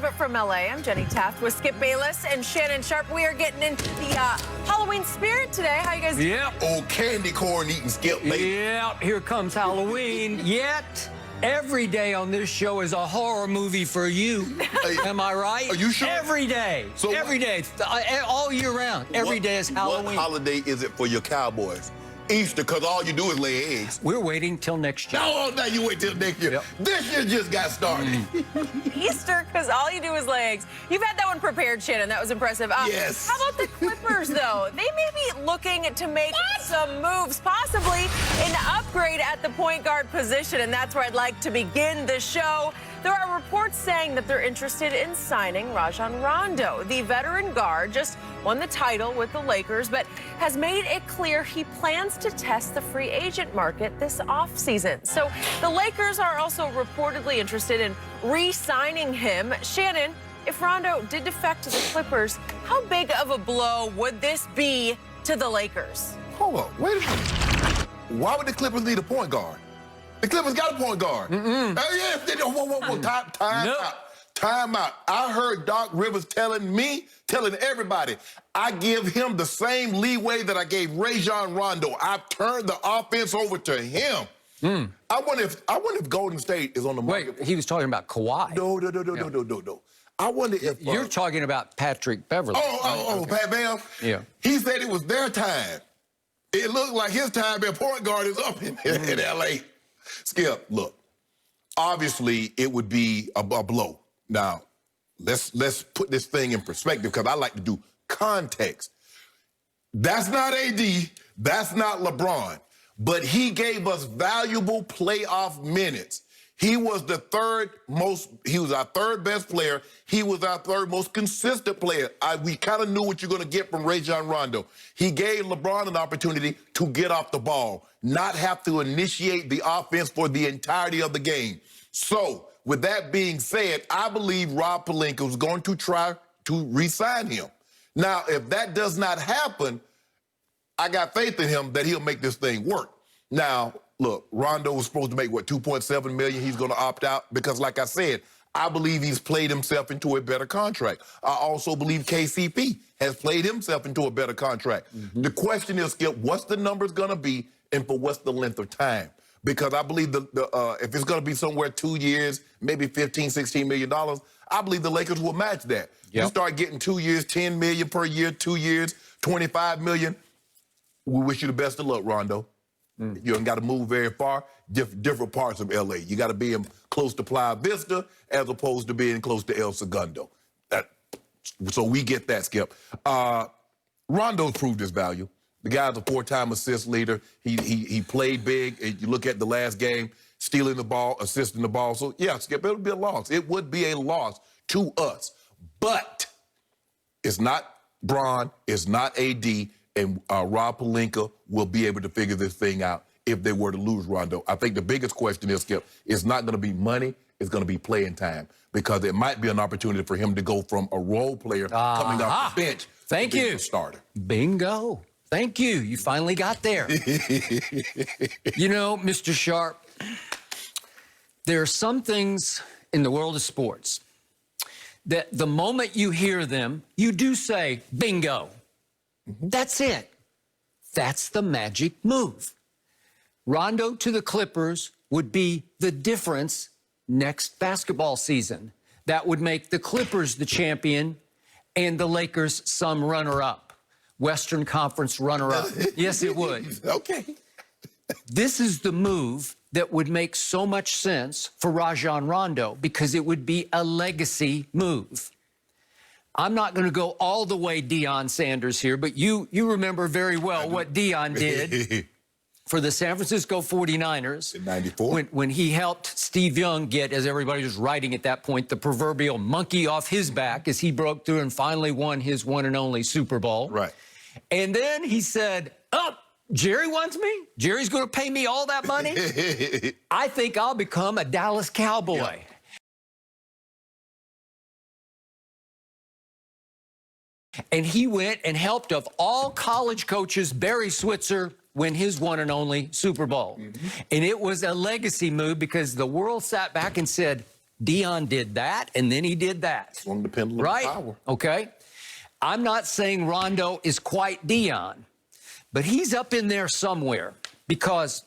Live from LA, I'm Jenny Taft with Skip Bayless and Shannon Sharp. We are getting into the Halloween spirit today. How you guys doing? Yep. Old candy corn eating Skip, baby. Yep, here comes Halloween. Yet, every day on this show is a horror movie for you. Am I right? Are you sure? Every day. So every day. All year round. Every day is Halloween. What holiday is it for your Cowboys? Easter, because all you do is lay eggs. We're waiting till next year. No, now you wait till next year. Yep. This year just got started. Easter, because all you do is lay eggs. You've had that one prepared, Shannon. That was impressive. Yes. How about the Clippers, though? They may be looking to make some moves, possibly an upgrade at the point guard position, and that's where I'd like to begin the show. There are reports saying that they're interested in signing Rajon Rondo. The veteran guard just won the title with the Lakers, but has made it clear he plans to test the free agent market this offseason. So the Lakers are also reportedly interested in re-signing him. Shannon, if Rondo did defect to the Clippers, how big of a blow would this be to the Lakers? Hold on, wait a minute. Why would the Clippers need a point guard? The Clippers got a point guard. Yes, they don't. Whoa. Time out. I heard Doc Rivers telling everybody, I give him the same leeway that I gave Rajon Rondo. I've turned the offense over to him. I wonder if Golden State is on the market. Wait, he was talking about Kawhi. No. I wonder if You're talking about Patrick Beverly. Pat Bam. Yeah. He said it was their time. It looked like his time at point guard is up in L.A. Skip, look, obviously it would be a blow. Now, let's put this thing in perspective because I like to do context. That's not AD, that's not LeBron, but he gave us valuable playoff minutes. He was our third best player. He was our third most consistent player. We kind of knew what you're going to get from Rajon Rondo. He gave LeBron an opportunity to get off the ball, not have to initiate the offense for the entirety of the game. So, with that being said, I believe Rob Pelinka was going to try to re-sign him. Now, if that does not happen, I got faith in him that he'll make this thing work. Now, look, Rondo was supposed to make, what, $2.7 million? He's going to opt out because, like I said, I believe he's played himself into a better contract. I also believe KCP has played himself into a better contract. The question is, Skip, what's the numbers going to be and for what's the length of time? Because I believe if it's going to be somewhere 2 years, maybe $15, $16 million, I believe the Lakers will match that. You start getting 2 years, $10 million per year, 2 years, $25 million. We wish you the best of luck, Rondo. You ain't got to move very far, different parts of L.A. You got to be close to Playa Vista as opposed to being close to El Segundo. So we get that, Skip. Rondo's proved his value. The guy's a 4-time assist leader. He played big. You look at the last game, stealing the ball, assisting the ball. So, yeah, Skip, it would be a loss. It would be a loss to us. But it's not Bron, it's not AD, and Rob Pelinka will be able to figure this thing out if they were to lose Rondo. I think the biggest question is, Skip, it's not going to be money, it's going to be playing time because it might be an opportunity for him to go from a role player coming off the bench to being a starter. Bingo. Thank you. You finally got there. You know, Mr. Sharp, there are some things in the world of sports that the moment you hear them, you do say, bingo. That's it. That's the magic move. Rondo to the Clippers would be the difference next basketball season. That would make the Clippers the champion and the Lakers some runner-up. Western Conference runner-up. Yes, it would. Okay. This is the move that would make so much sense for Rajon Rondo because it would be a legacy move. I'm not going to go all the way Deion Sanders here, but you remember very well what Deion did for the San Francisco 49ers. In 94. When he helped Steve Young get, as everybody was writing at that point, the proverbial monkey off his back as he broke through and finally won his one and only Super Bowl. Right. And then he said, oh, Jerry wants me? Jerry's going to pay me all that money? I think I'll become a Dallas Cowboy. Yeah. And he went and helped, of all college coaches, Barry Switzer win his one and only Super Bowl. And it was a legacy move because the world sat back and said, Dion did that, and then he did that. Swung the pendulum of Right? power. Okay. I'm not saying Rondo is quite Dion, but he's up in there somewhere because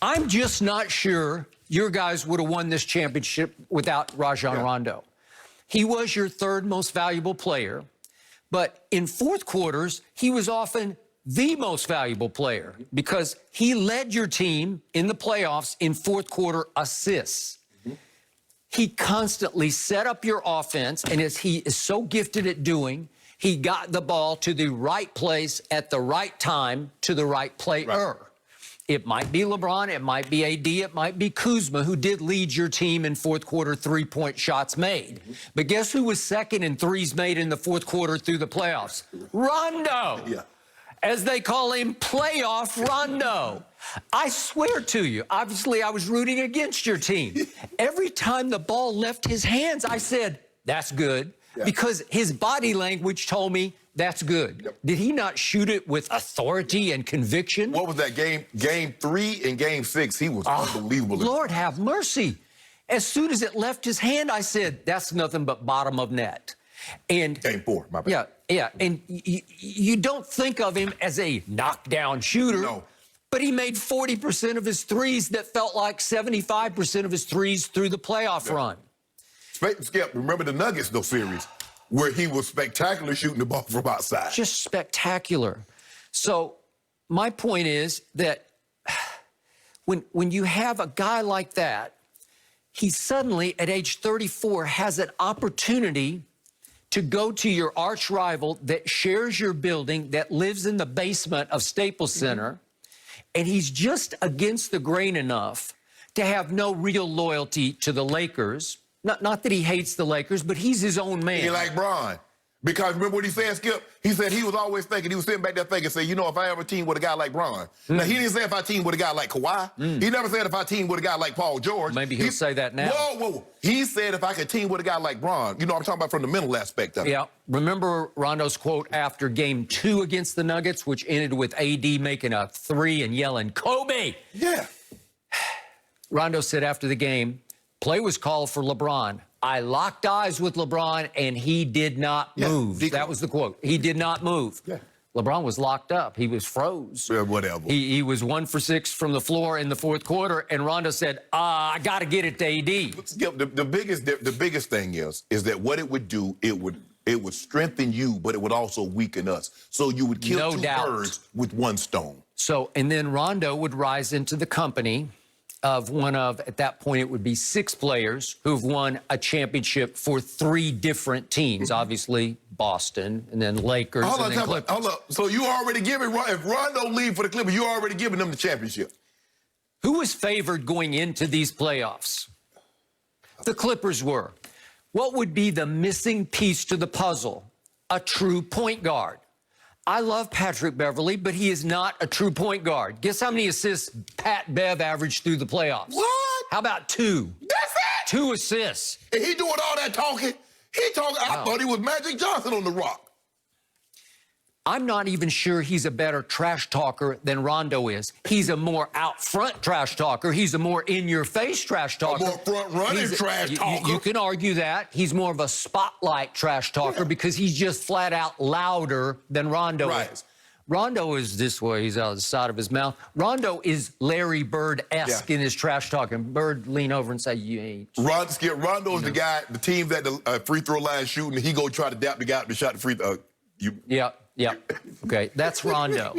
I'm just not sure your guys would have won this championship without Rajon Rondo. He was your third most valuable player, but in fourth quarters, he was often the most valuable player because he led your team in the playoffs in fourth quarter assists. He constantly set up your offense, and as he is so gifted at doing, he got the ball to the right place at the right time to the right player. Right. It might be LeBron, it might be AD, it might be Kuzma, who did lead your team in fourth quarter three-point shots made. But guess who was second in threes made in the fourth quarter through the playoffs? Rondo. Yeah. As they call him, playoff Rondo. I swear to you, obviously I was rooting against your team. Every time the ball left his hands, I said, that's good. Yeah. Because his body language told me that's good. Yep. Did he not shoot it with authority and conviction? What was that game 3 and game 6? He was unbelievable. Lord have mercy. As soon as it left his hand, I said, that's nothing but bottom of net. And game 4, my bad. Yeah. And you don't think of him as a knockdown shooter. No. But he made 40% of his threes that felt like 75% of his threes through the playoff run. Skip, remember the Nuggets, though, series, where he was spectacular shooting the ball from outside. Just spectacular. So my point is that when you have a guy like that, he suddenly, at age 34, has an opportunity to go to your arch rival that shares your building, that lives in the basement of Staples Center, and he's just against the grain enough to have no real loyalty to the Lakers. Not that he hates the Lakers, but he's his own man. He like Bron. Because remember what he said, Skip? He said he was always thinking, he was sitting back there thinking, say, you know, if I ever team with a guy like Bron. Now, he didn't say if I team with a guy like Kawhi. He never said if I team with a guy like Paul George. Maybe he'll say that now. Whoa. He said if I could team with a guy like Bron. You know, I'm talking about from the mental aspect of it. Yeah. Remember Rondo's quote after game 2 against the Nuggets, which ended with AD making a 3 and yelling, Kobe! Yeah. Rondo said after the game, play was called for LeBron. I locked eyes with LeBron, and he did not move. That was the quote. He did not move. Yeah. LeBron was locked up. He was froze. Yeah, whatever. He was 1 for 6 from the floor in the fourth quarter, and Rondo said, I got to get it to AD. Skip, the biggest thing is that what it would do, it would strengthen you, but it would also weaken us. So you would kill two birds with one stone. So, and then Rondo would rise into the company of one of, at that point, it would be 6 players who've won a championship for 3 different teams. Obviously, Boston, and then Lakers, and then Clippers. Hold up. So you already giving, if Rondo leave for the Clippers, you already giving them the championship. Who was favored going into these playoffs? The Clippers were. What would be the missing piece to the puzzle? A true point guard. I love Patrick Beverley, but he is not a true point guard. Guess how many assists Pat Bev averaged through the playoffs? What? How about 2? That's it? 2 assists. And he doing all that talking? He talking, I thought he was Magic Johnson on the Rock. I'm not even sure he's a better trash talker than Rondo is. He's a more out front trash talker. He's a more in-your-face trash talker. A more front-running trash talker. You can argue that. He's more of a spotlight trash talker because he's just flat out louder than Rondo is. Rondo is this way. He's out of the side of his mouth. Rondo is Larry Bird-esque in his trash talking. Bird lean over and say, you ain't. Rondo's the guy, the team that the free throw line shooting, he go try to dap the guy up and shot the free throw. Yeah. Okay, that's Rondo.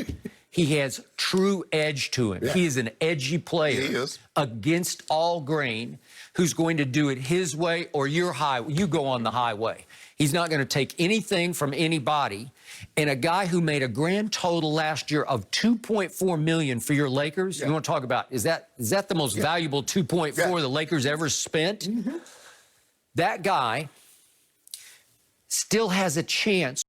He has true edge to him. Yeah. He is an edgy player against all grain who's going to do it his way or your highway. You go on the highway. He's not going to take anything from anybody. And a guy who made a grand total last year of $2.4 million for your Lakers, you want to talk about, is that the most valuable 2.4 the Lakers ever spent? That guy still has a chance